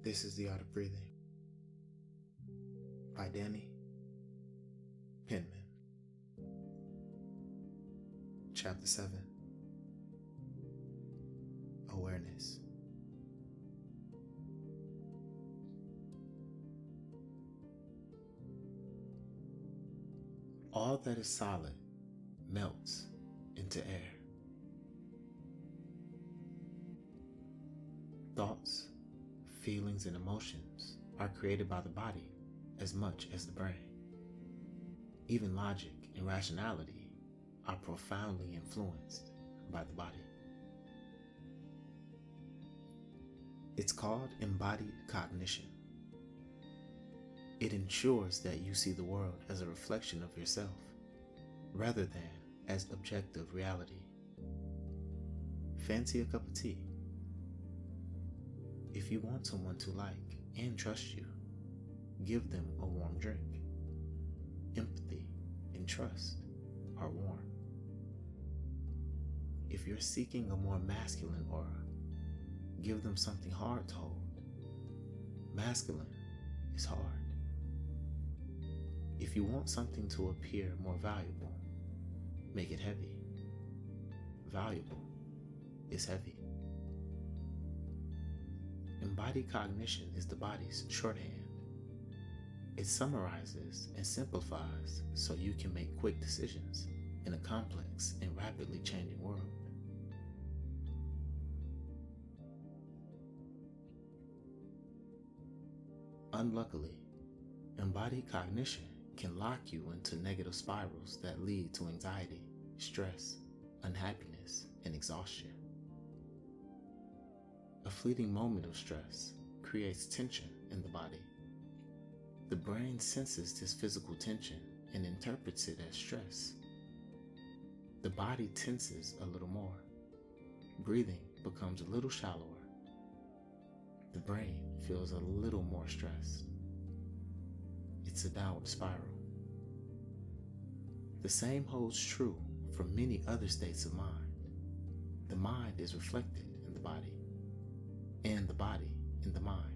This is The Art of Breathing by Danny Penman. Chapter 7. Awareness. All that is solid melts into air. Thoughts, feelings, and emotions are created by the body as much as the brain. Even logic and rationality are profoundly influenced by the body. It's called embodied cognition. It ensures that you see the world as a reflection of yourself, rather than as objective reality. Fancy a cup of tea? If you want someone to like and trust you, give them a warm drink. Empathy and trust are warm. If you're seeking a more masculine aura, give them something hard to hold. Masculine is hard. If you want something to appear more valuable, make it heavy. Valuable is heavy. Embodied cognition is the body's shorthand. It summarizes and simplifies so you can make quick decisions in a complex and rapidly changing world. Unluckily, embodied cognition can lock you into negative spirals that lead to anxiety, stress, unhappiness, and exhaustion. A fleeting moment of stress creates tension in the body. The brain senses this physical tension and interprets it as stress. The body tenses a little more. Breathing becomes a little shallower. The brain feels a little more stressed. It's a downward spiral. The same holds true for many other states of mind. The mind is reflected in the body, and the body in the mind.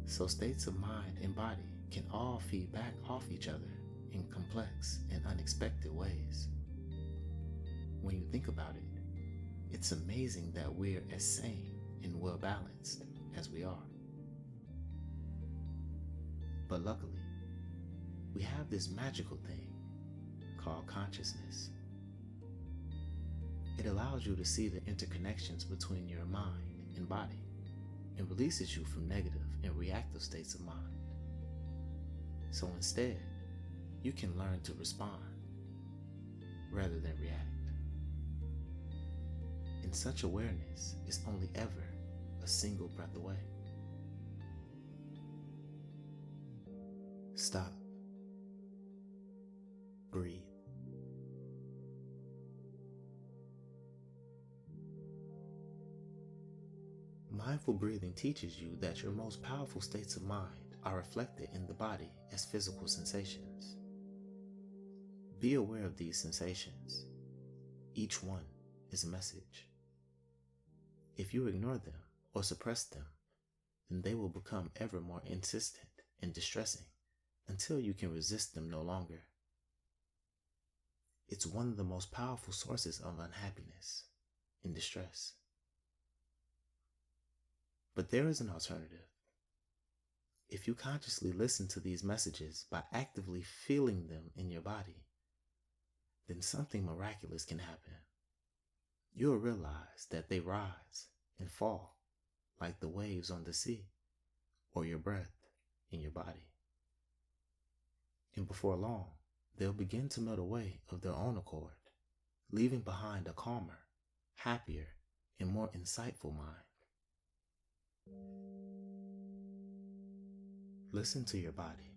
So states of mind and body can all feed back off each other in complex and unexpected ways. When you think about it, it's amazing that we're as sane and well balanced as we are. But luckily, we have this magical thing called consciousness. It allows you to see the interconnections between your mind and body and releases you from negative and reactive states of mind. So instead, you can learn to respond rather than react. And such awareness is only ever a single breath away. Stop. Breathe. Mindful breathing teaches you that your most powerful states of mind are reflected in the body as physical sensations. Be aware of these sensations. Each one is a message. If you ignore them or suppress them, then they will become ever more insistent and distressing until you can resist them no longer. It's one of the most powerful sources of unhappiness and distress. But there is an alternative. If you consciously listen to these messages by actively feeling them in your body, then something miraculous can happen. You'll realize that they rise and fall like the waves on the sea or your breath in your body. And before long, they'll begin to melt away of their own accord, leaving behind a calmer, happier, and more insightful mind. Listen to your body.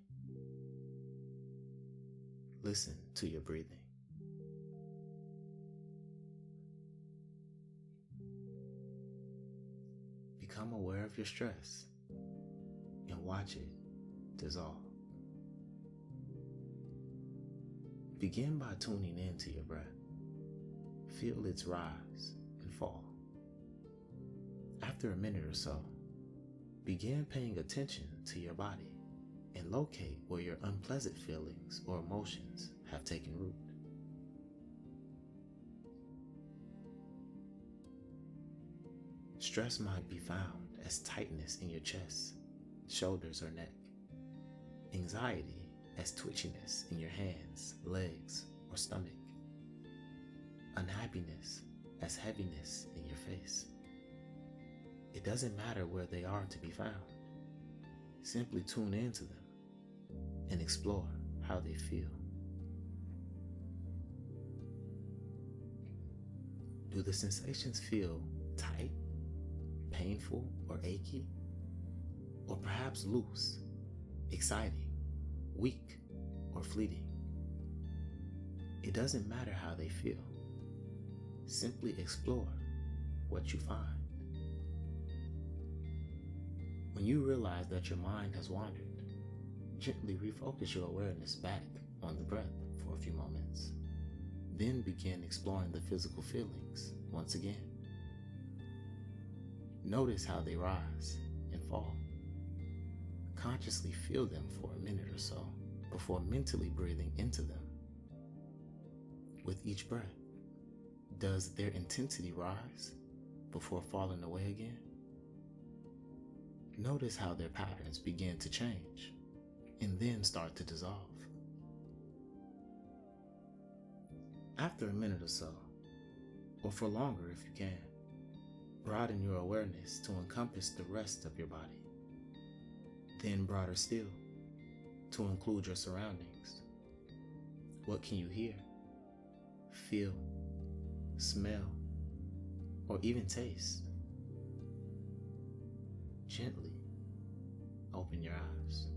Listen to your breathing. Become aware of your stress and watch it dissolve. Begin by tuning in to your breath. Feel its rise and fall. After a minute or so, Begin paying attention to your body and locate where your unpleasant feelings or emotions have taken root. Stress might be found as tightness in your chest, shoulders, or neck. Anxiety as twitchiness in your hands, legs, or stomach. Unhappiness as heaviness in your face. It doesn't matter where they are to be found. Simply tune into them and explore how they feel. Do the sensations feel tight, painful, or achy? Or perhaps loose, exciting, weak, or fleeting? It doesn't matter how they feel. Simply explore what you find. When you realize that your mind has wandered, gently refocus your awareness back on the breath for a few moments. Then begin exploring the physical feelings once again. Notice how they rise and fall. Consciously feel them for a minute or so before mentally breathing into them. With each breath, does their intensity rise before falling away again? Notice how their patterns begin to change and then start to dissolve. After a minute or so, or for longer if you can, broaden your awareness to encompass the rest of your body. Then broader still, to include your surroundings. What can you hear, feel, smell, or even taste? Gently open your eyes.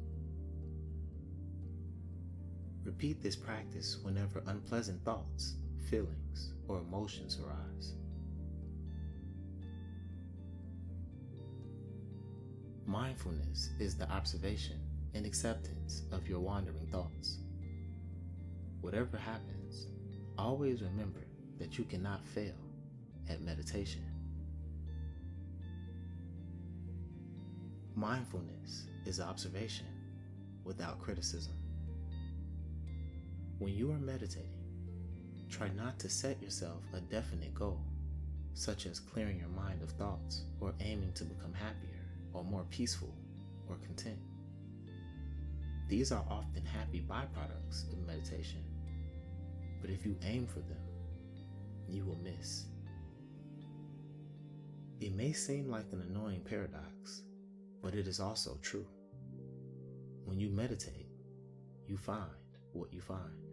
Repeat this practice whenever unpleasant thoughts, feelings, or emotions arise. Mindfulness is the observation and acceptance of your wandering thoughts. Whatever happens, always remember that you cannot fail at meditation. Mindfulness is observation without criticism. When you are meditating, try not to set yourself a definite goal, such as clearing your mind of thoughts or aiming to become happier or more peaceful or content. These are often happy byproducts of meditation, but if you aim for them, you will miss. It may seem like an annoying paradox, but it is also true. When you meditate, you find what you find.